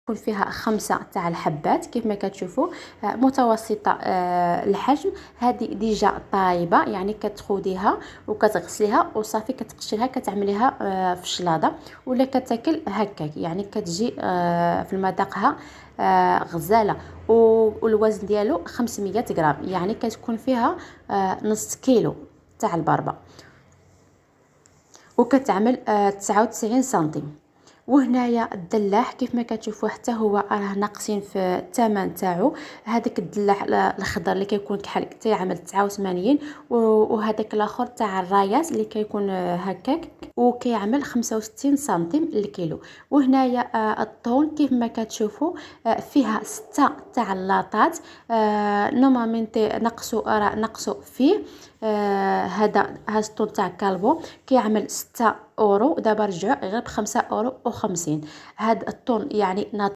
يكون فيها 5 تاع الحبات كيف ما كتشوفوا، متوسطه الحجم. هذه ديجا طايبه، يعني كتخوديها وكتغسليها وصافي، كتقشريها كتعمليها في الشلاضه ولا كتاكل هكاك، يعني كتجي في مذاقها غزاله. والوزن ديالو 500 غرام، يعني كتكون فيها نص كيلو تاع البربه، وكتعمل 99 سنتيم. وهنايا الدلاح كيف ما كتشوفوا حتى هو راه ناقصين في الثمن تاعو. هذاك الدلاح الخضر اللي كيكون كحل كيعمل 89، وهذاك الاخر تاع الرايات اللي كيكون هكاك وكيعمل 65 سنتيم الكيلو. وهنايا الطون كيف ما كتشوفوا فيها 6 تاع اللاطات. نورمالمنتي نقصوا فيه. هذا الطون تاع كالبو كيعمل 6 اورو، دابا رجعوا غير ب5 اورو و50. هذا الطون يعني